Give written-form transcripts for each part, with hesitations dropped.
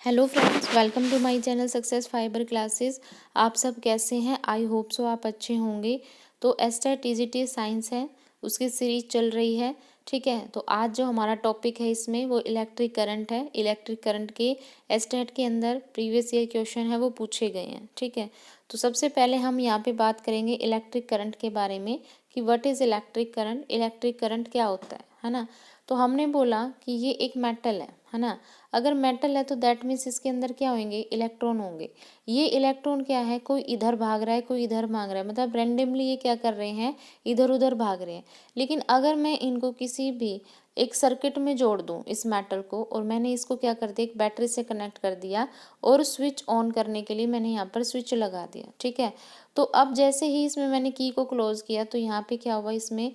Hello friends, welcome to my channel success fiber classes. आप सब कैसे हैं? आई होप सो आप अच्छे होंगे। तो एस्टेट टीजीटी साइंस है, उसकी सीरीज चल रही है। ठीक है, तो आज जो हमारा टॉपिक है इसमें वो इलेक्ट्रिक करंट है। इलेक्ट्रिक करंट के एस्टेट के अंदर प्रीवियस ईयर क्वेश्चन है वो पूछे गए हैं। ठीक है, तो सबसे पहले हम यहाँ पे बात करेंगे इलेक्ट्रिक करंट के बारे में कि what is electric current. Electric current क्या होता है ना। तो हमने बोला कि ये एक मेटल है ना। अगर मेटल है तो दैट मीन्स इसके अंदर क्या होंगे, इलेक्ट्रॉन होंगे। ये इलेक्ट्रॉन क्या है, कोई इधर भाग रहा है कोई इधर भाग रहा है, मतलब रेंडमली ये क्या कर रहे हैं, इधर उधर भाग रहे हैं। लेकिन अगर मैं इनको किसी भी एक सर्किट में जोड़ दूं इस मेटल को, और मैंने इसको क्या कर दिया, एक बैटरी से कनेक्ट कर दिया और स्विच ऑन करने के लिए मैंने यहाँ पर स्विच लगा दिया। ठीक है, तो अब जैसे ही इसमें मैंने की को क्लोज किया तो यहाँ पे क्या हुआ, इसमें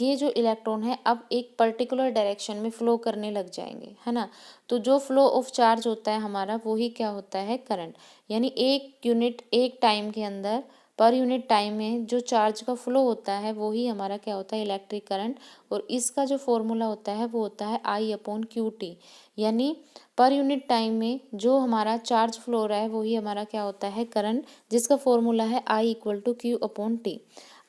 ये जो इलेक्ट्रॉन है अब एक पर्टिकुलर डायरेक्शन में फ्लो करने लग जाएंगे, है ना। तो जो फ्लो ऑफ चार्ज होता है हमारा वही क्या होता है, करंट। यानी एक यूनिट एक टाइम के अंदर, पर यूनिट टाइम में जो चार्ज का फ्लो होता है वही हमारा क्या होता है, इलेक्ट्रिक करंट। और इसका जो फॉर्मूला होता है वो होता है I/QT। यानी पर यूनिट टाइम में जो हमारा चार्ज फ्लो हो रहा है वही हमारा क्या होता है, करंट, जिसका फॉर्मूला है I = Q/T।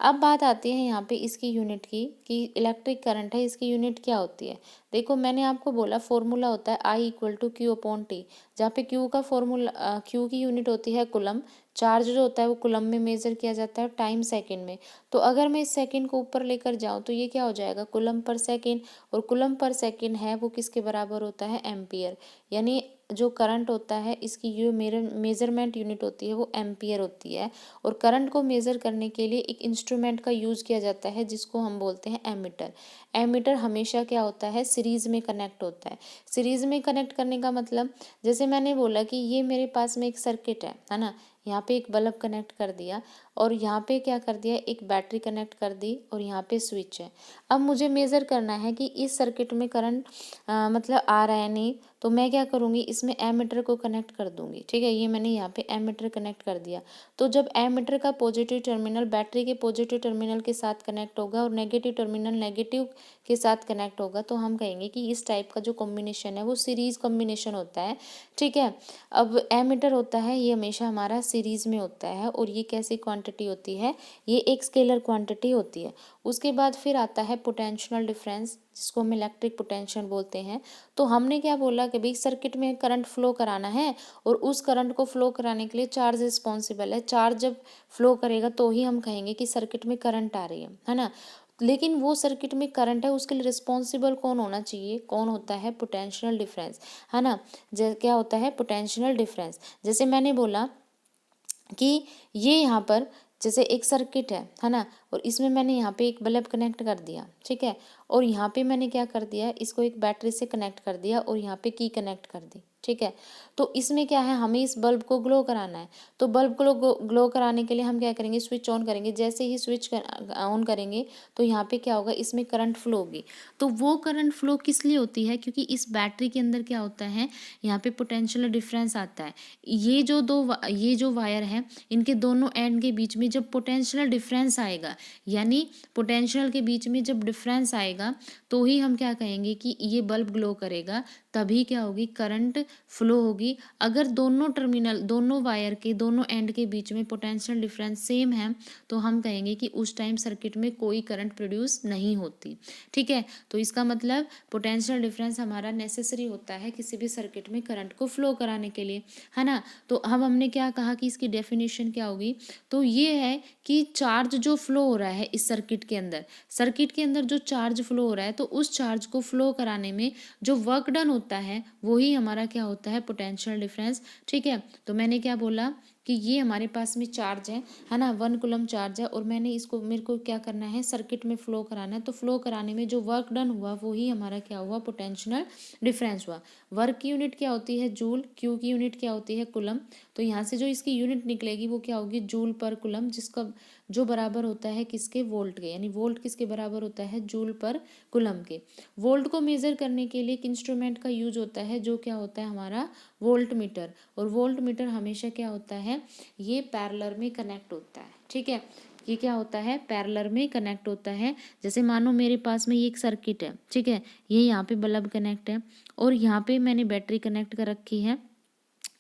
अब बात आती है यहाँ पे इसकी यूनिट की कि इलेक्ट्रिक करंट है, इसकी यूनिट क्या होती है। देखो मैंने आपको बोला फॉर्मूला होता है I = Q/T, जहाँ पे Q का फॉर्मूला, Q की यूनिट होती है कुलम। चार्ज जो होता है वो कुलम में मेजर किया जाता है, टाइम सेकंड में। तो अगर मैं इस सेकंड को ऊपर लेकर जाऊँ तो ये क्या हो जाएगा, कुलम पर सेकंड। और कुलम पर सेकंड है वो किसके बराबर होता है, एम्पियर। यानी जो करंट होता है इसकी जो मेजरमेंट यूनिट होती है वो एम्पियर होती है। और करंट को मेज़र करने के लिए एक इंस्ट्रूमेंट का यूज़ किया जाता है जिसको हम बोलते हैं एमीटर। एमीटर हमेशा क्या होता है, सीरीज़ में कनेक्ट होता है। सीरीज़ में कनेक्ट करने का मतलब, जैसे मैंने बोला कि ये मेरे पास में एक सर्किट है ना। यहाँ पे एक बल्ब कनेक्ट कर दिया और यहाँ पे क्या कर दिया, एक बैटरी कनेक्ट कर दी और यहाँ पे स्विच है। अब मुझे मेज़र करना है कि इस सर्किट में करंट मतलब आ रहा है नहीं, तो मैं क्या करूँगी, इसमें एमीटर को कनेक्ट कर दूँगी। ठीक है, ये मैंने यहाँ पे एमीटर कनेक्ट कर दिया। तो जब एमीटर का पॉजिटिव टर्मिनल बैटरी के पॉजिटिव टर्मिनल के साथ कनेक्ट होगा और नेगेटिव टर्मिनल नेगेटिव के साथ कनेक्ट होगा, तो हम कहेंगे कि इस टाइप का जो कॉम्बिनेशन है वो सीरीज कॉम्बिनेशन होता है। ठीक है, अब एमीटर होता है ये हमेशा हमारा सीरीज में होता है। और ये कैसी क्वांटिटी होती है, ये एक स्केलर क्वांटिटी होती है। उसके बाद फिर आता है पोटेंशियल डिफरेंस, जिसको हम इलेक्ट्रिक पोटेंशियल बोलते हैं। तो हमने क्या बोला कि भाई सर्किट में करंट फ्लो कराना है और उस करंट को फ्लो कराने के लिए चार्ज रिस्पॉन्सिबल है। चार्ज जब फ्लो करेगा तो ही हम कहेंगे कि सर्किट में करंट आ रही है ना। लेकिन वो सर्किट में करंट है उसके लिए रिस्पॉन्सिबल कौन होना चाहिए, कौन होता है, पोटेंशियल डिफरेंस, है ना। क्या होता है पोटेंशियल डिफरेंस, जैसे मैंने बोला कि ये यहाँ पर जैसे एक सर्किट है ना। और इसमें मैंने यहाँ पे एक बल्ब कनेक्ट कर दिया। ठीक है, और यहाँ पे मैंने क्या कर दिया, इसको एक बैटरी से कनेक्ट कर दिया और यहाँ पे की कनेक्ट कर दी। ठीक है, तो इसमें क्या है, हमें इस बल्ब को ग्लो कराना है। तो बल्ब को ग्लो कराने के लिए हम क्या करेंगे, स्विच ऑन करेंगे। जैसे ही स्विच ऑन करेंगे तो यहाँ पे क्या होगा, इसमें करंट फ्लो होगी। तो वो करंट फ्लो किस लिए होती है, क्योंकि इस बैटरी के अंदर क्या होता है, यहाँ पे पोटेंशियल डिफरेंस आता है। ये जो वायर है इनके दोनों एंड के बीच में जब पोटेंशियल डिफरेंस आएगा, यानी पोटेंशियल के बीच में जब डिफरेंस आएगा तो ही हम क्या कहेंगे कि ये बल्ब ग्लो करेगा। तभी क्या होगी, करंट फ्लो होगी। अगर दोनों वायर के दोनों एंड के बीच में पोटेंशियल डिफरेंस सेम है तो हम कहेंगे कि उस टाइम सर्किट में कोई करंट प्रोड्यूस नहीं होती। ठीक है, तो इसका मतलब पोटेंशियल डिफरेंस हमारा नेसेसरी होता है किसी भी सर्किट में करंट को फ्लो कराने के लिए, है ना। तो अब हमने क्या कहा कि इसकी डेफिनेशन क्या होगी, तो ये है कि चार्ज जो फ्लो हो रहा है इस सर्किट के अंदर जो चार्ज फ्लो हो रहा है, तो उस चार्ज को फ्लो कराने में जो वर्क डन होता है वही हमारा क्या होता है, पोटेंशियल डिफरेंस। ठीक है, तो मैंने क्या बोला कि ये हमारे पास में चार्ज है ना, 1 कूलम चार्ज है और मेरे को क्या करना है, सर्किट में फ्लो कराना है। तो फ्लो कराने में जो वर्क डन हुआ वही हमारा क्या हुआ, पोटेंशियल डिफरेंस हुआ। वर्क की यूनिट क्या होती है, जूल। क्यू की यूनिट क्या होती है, कूलम। तो यहाँ से जो इसकी यूनिट निकलेगी वो क्या होगी, जूल पर कूलम, जिसका जो बराबर होता है किसके, वोल्ट के। यानी वोल्ट किसके बराबर होता है, जूल पर कूलम के। वोल्ट को मेजर करने के लिए एक इंस्ट्रूमेंट का यूज होता है जो क्या होता है, हमारा वोल्ट मीटर। और वोल्ट मीटर हमेशा क्या होता है, ये पैरेलल में कनेक्ट होता है। ठीक है, ये क्या होता है, पैरेलल में कनेक्ट होता है। जैसे मानो मेरे पास में ये एक सर्किट है। ठीक है, ये यहाँ पे बल्ब कनेक्ट है और यहाँ पे मैंने बैटरी कनेक्ट कर रखी है।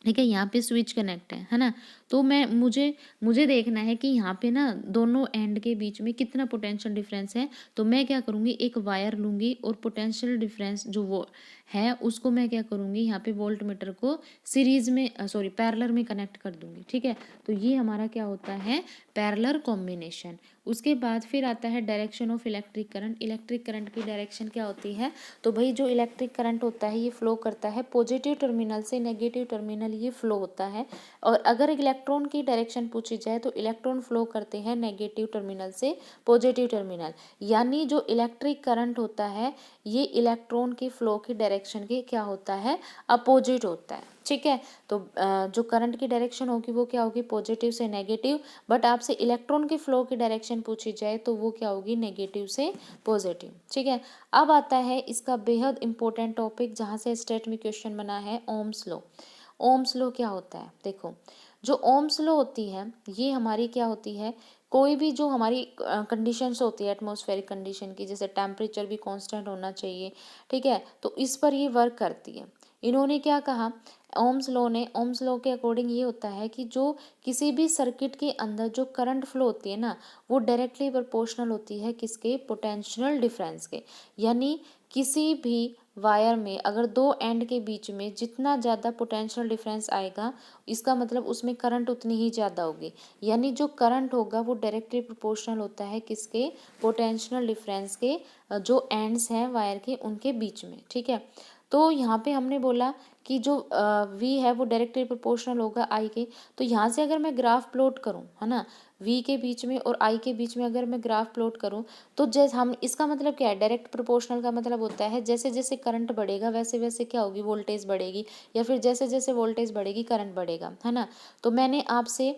ठीक है, यहाँ पे स्विच कनेक्ट है ना। तो मैं मुझे देखना है कि यहाँ पे ना दोनों एंड के बीच में कितना पोटेंशियल डिफरेंस है। तो मैं क्या करूँगी, एक वायर लूँगी और पोटेंशियल डिफरेंस जो वो है उसको मैं क्या करूँगी, यहाँ पे वोल्ट मीटर को सीरीज में सॉरी पैरेलल में कनेक्ट कर दूँगी। ठीक है, तो ये हमारा क्या होता है, पैरेलल कॉम्बिनेशन। उसके बाद फिर आता है direction of electric current. Electric current की डायरेक्शन क्या होती है, तो भाई जो इलेक्ट्रिक करंट होता है ये फ्लो करता है पॉजिटिव टर्मिनल से नेगेटिव टर्मिनल, ये फ्लो होता है। और अगर इलेक्ट्रॉन की डायरेक्शन पूछी जाए तो इलेक्ट्रॉन फ्लो करते हैं नेगेटिव टर्मिनल से पॉजिटिव टर्मिनल, यानी जो इलेक्ट्रिक करंट होता है ये इलेक्ट्रॉन की फ्लो की डायरेक्शन के क्या होता है, अपोजिट होता है। ठीक है, तो जो करंट की डायरेक्शन होगी वो क्या होगी, पॉजिटिव से नेगेटिव, बट आपसे इलेक्ट्रॉन की फ्लो की डायरेक्शन पूछी जाए तो वो क्या होगी, नेगेटिव से पॉजिटिव। ठीक है, अब आता है इसका बेहद इंपॉर्टेंट टॉपिक जहाँ से स्टेट में क्वेश्चन बना है, ओम्स लॉ। ओम्स लॉ क्या होता है, देखो जो ओम्स लॉ होती है ये हमारी क्या होती है, कोई भी जो हमारी कंडीशंस होती है एटमॉस्फेरिक कंडीशन की, जैसे टेम्परेचर भी कांस्टेंट होना चाहिए। ठीक है, तो इस पर ये वर्क करती है। इन्होंने क्या कहा, ओम्स लॉ ने, ओम्स लॉ के अकॉर्डिंग ये होता है कि जो किसी भी सर्किट के अंदर जो करंट फ्लो होती है ना वो डायरेक्टली प्रोपोर्शनल होती है किसके, पोटेंशियल डिफरेंस के। यानी किसी भी वायर में अगर दो एंड के बीच में जितना ज़्यादा पोटेंशियल डिफरेंस आएगा इसका मतलब उसमें करंट उतनी ही ज़्यादा होगी। यानी जो करंट होगा वो डायरेक्टली प्रोपोर्शनल होता है किसके, पोटेंशियल डिफरेंस के जो एंड्स हैं वायर के उनके बीच में। ठीक है, तो यहाँ पे हमने बोला कि जो वी है वो डायरेक्टली प्रोपोर्शनल होगा आई के। तो यहाँ से अगर मैं ग्राफ प्लॉट करूँ है ना, वी के बीच में और आई के बीच में अगर मैं ग्राफ प्लॉट करूँ तो जैसे हम, इसका मतलब क्या है, डायरेक्ट प्रोपोर्शनल का मतलब होता है जैसे जैसे करंट बढ़ेगा वैसे वैसे क्या होगी, वोल्टेज बढ़ेगी, या फिर जैसे जैसे वोल्टेज बढ़ेगी करंट बढ़ेगा, है ना। तो मैंने आपसे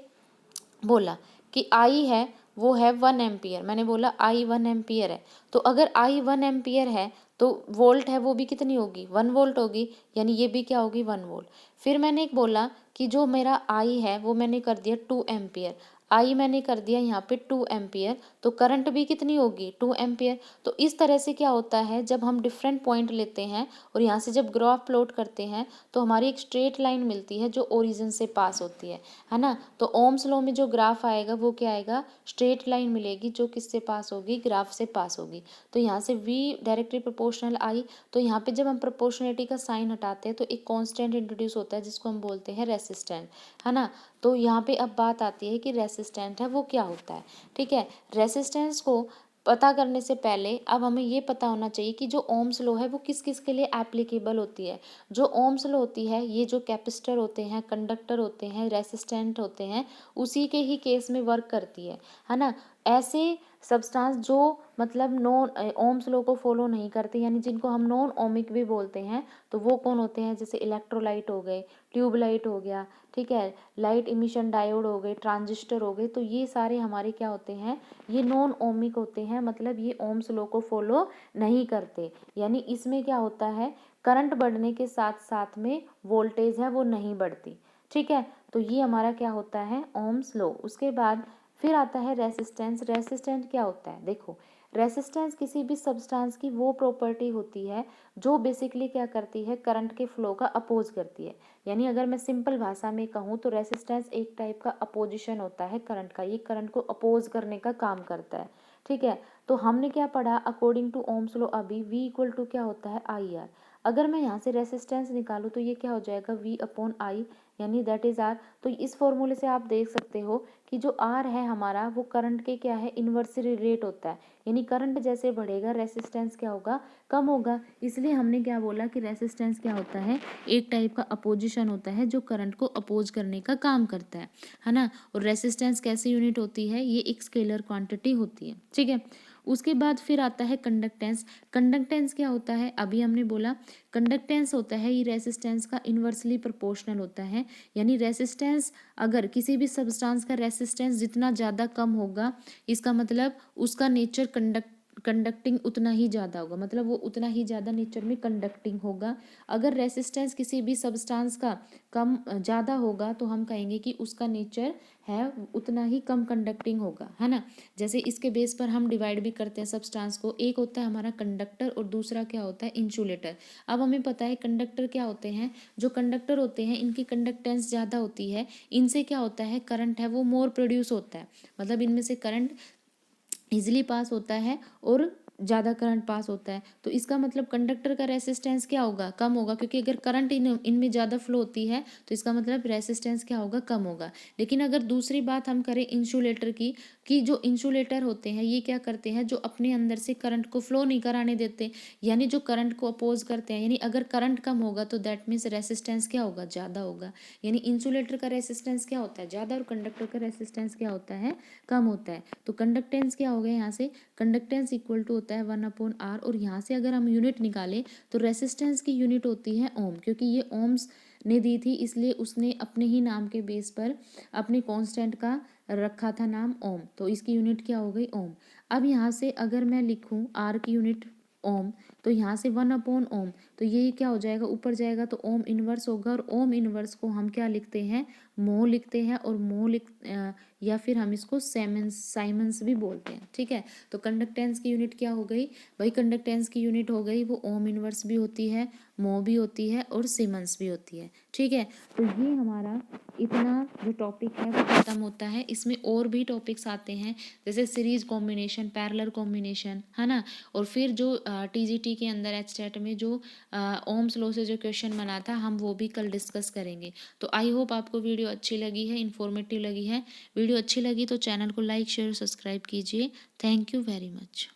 बोला कि आई है वो है 1 एम्पियर, मैंने बोला आई 1 एम्पियर है। तो अगर आई 1 एम्पियर है तो वोल्ट है वो भी कितनी होगी, 1 वोल्ट होगी, यानी ये भी क्या होगी, 1 वोल्ट। फिर मैंने एक बोला कि जो मेरा आई है वो मैंने कर दिया 2 एम्पियर, आई मैंने कर दिया यहाँ पे 2 एम्पियर, तो करंट भी कितनी होगी, 2 एम्पियर। तो इस तरह से क्या होता है, जब हम डिफरेंट पॉइंट लेते हैं और यहाँ से जब ग्राफ प्लॉट करते हैं तो हमारी एक स्ट्रेट लाइन मिलती है जो ओरिजिन से पास होती है ना। तो ओम्स लॉ में जो ग्राफ आएगा वो क्या आएगा, स्ट्रेट लाइन मिलेगी जो किससे पास होगी, ग्राफ से पास होगी। तो यहाँ से v डायरेक्टली प्रोपोर्शनल आई, तो यहाँ पे जब हम प्रोपोर्शनलिटी का साइन हटाते हैं तो एक कांस्टेंट इंट्रोड्यूस होता है जिसको हम बोलते हैं रेसिस्टेंट, है ना। तो यहाँ पे अब बात आती है कि रेसिस्टेंट है वो क्या होता है। ठीक है, रेसिस्टेंस को पता करने से पहले अब हमें ये पता होना चाहिए कि जो ओम्स लॉ है वो किस किस के लिए एप्लीकेबल होती है। जो ओम्स लॉ होती है ये जो कैपेसिटर होते हैं, कंडक्टर होते हैं, रेसिस्टेंट होते हैं, उसी के ही केस में वर्क करती है ना। ऐसे सब्सटेंस जो मतलब नॉन ओम्स लॉ को फॉलो नहीं करते, यानी जिनको हम नॉन ओमिक भी बोलते हैं, तो वो कौन होते हैं, जैसे इलेक्ट्रोलाइट हो गए, ट्यूबलाइट हो गया, ठीक है, लाइट इमिशन डायोड हो गए, ट्रांजिस्टर हो गए। तो ये सारे हमारे क्या होते हैं, ये नॉन ओमिक होते हैं, मतलब ये ओम्स लॉ को फॉलो नहीं करते। यानी इसमें क्या होता है, करंट बढ़ने के साथ साथ में वोल्टेज है वो नहीं बढ़ती। ठीक है, तो ये हमारा क्या होता है, ओम्स लॉ। उसके बाद फिर आता है रेसिस्टेंस। रेसिस्टेंस क्या होता है, देखो रेसिस्टेंस किसी भी सब्सटेंस की वो प्रॉपर्टी होती है जो बेसिकली क्या करती है, करंट के फ्लो का अपोज करती है। यानी अगर मैं सिंपल भाषा में कहूँ तो रेसिस्टेंस एक टाइप का अपोजिशन होता है करंट का, ये करंट को अपोज करने का काम करता है। ठीक है, तो हमने क्या पढ़ा, अकॉर्डिंग टू ओम्स लॉ अभी V इक्वल टू क्या होता है, आई आर। अगर मैं यहाँ से रेसिस्टेंस निकालूँ तो ये क्या हो जाएगा, V अपॉन आई, यानी दैट इज आर। तो इस फॉर्मूले से आप देख सकते हो कि जो आर है हमारा वो करंट के क्या है, इन्वर्सली रिलेट होता है। यानी करंट जैसे बढ़ेगा रेसिस्टेंस क्या होगा, कम होगा। इसलिए हमने क्या बोला कि रेसिस्टेंस क्या होता है, एक टाइप का अपोजिशन होता है जो करंट को अपोज करने का काम करता है ना। और रेसिस्टेंस कैसी यूनिट होती है, ये एक स्केलर क्वांटिटी होती है। ठीक है, उसके बाद फिर आता है कंडक्टेंस। कंडक्टेंस क्या होता है, अभी हमने बोला कंडक्टेंस होता है ये रेसिस्टेंस का इन्वर्सली प्रोपोर्शनल होता है। यानी रेसिस्टेंस, अगर किसी भी सब्सटेंस का रेसिस्टेंस जितना ज़्यादा कम होगा इसका मतलब उसका नेचर कंडक्टिंग उतना ही ज़्यादा होगा, मतलब वो उतना ही ज़्यादा नेचर में कंडक्टिंग होगा। अगर रेसिस्टेंस किसी भी सब्सटेंस का कम ज़्यादा होगा तो हम कहेंगे कि उसका नेचर है उतना ही कम कंडक्टिंग होगा, है ना। जैसे इसके बेस पर हम डिवाइड भी करते हैं सब्सटेंस को, एक होता है हमारा कंडक्टर और दूसरा क्या होता है इंसुलेटर। अब हमें पता है कंडक्टर क्या होते हैं, जो कंडक्टर होते हैं इनकी कंडक्टेंस ज़्यादा होती है, इनसे क्या होता है करंट है वो मोर प्रोड्यूस होता है, मतलब इनमें से करंट इजीली पास होता है और ज़्यादा करंट पास होता है। तो इसका मतलब कंडक्टर का रेसिस्टेंस क्या होगा, कम होगा, क्योंकि अगर करंट इनमें ज़्यादा फ्लो होती है तो इसका मतलब रेसिस्टेंस क्या होगा, कम होगा। लेकिन अगर दूसरी बात हम करें इंसुलेटर की, कि जो इंसुलेटर होते हैं ये क्या करते हैं, जो अपने अंदर से करंट को फ्लो नहीं कराने देते, यानी जो करंट को अपोज करते हैं, यानी अगर करंट कम होगा तो दैट मीन्स रेसिस्टेंस क्या होगा, ज़्यादा होगा। यानी इंसुलेटर का रेसिस्टेंस क्या होता है, ज़्यादा, और कंडक्टर का रेसिस्टेंस क्या होता है, कम होता है। तो कंडक्टेंस क्या हो गया यहाँ से, कंडक्टेंस इक्वल टू होता है 1/r, और यहाँ से अगर हम यूनिट निकालें तो रेसिस्टेंस की यूनिट होती है ओम, क्योंकि ये ओम्स ने दी थी इसलिए उसने अपने ही नाम के बेस पर अपने कांस्टेंट का रखा था नाम ओम, तो इसकी यूनिट क्या हो गई, ओम। अब यहाँ से अगर मैं लिखूँ आर की यूनिट ओम, तो यहाँ से 1/ओम, तो ये क्या हो जाएगा, ऊपर जाएगा तो ओम इनवर्स होगा, और ओम इनवर्स को हम क्या लिखते हैं, मो लिखते हैं, और या फिर हम इसको साइमंस भी बोलते हैं, ठीक है। तो कंडक्टेंस की यूनिट क्या हो गई भाई, कंडक्टेंस की यूनिट हो गई वो ओम इनवर्स भी होती है, मो भी होती है, और सीमेंस भी होती है, ठीक है। तो ये हमारा इतना जो टॉपिक है वो खत्म होता है। इसमें और भी टॉपिक्स आते हैं, जैसे सीरीज कॉम्बिनेशन, पैरेलल कॉम्बिनेशन, है ना। और फिर जो टीजीटी के अंदर एचटेट में जो ओम्स लॉ से जो क्वेश्चन बना था हम वो भी कल डिस्कस करेंगे। तो आई होप आपको वीडियो अच्छी लगी है, इन्फॉर्मेटिव लगी है। वीडियो अच्छी लगी तो चैनल को लाइक शेयर सब्सक्राइब कीजिए। Thank you very much.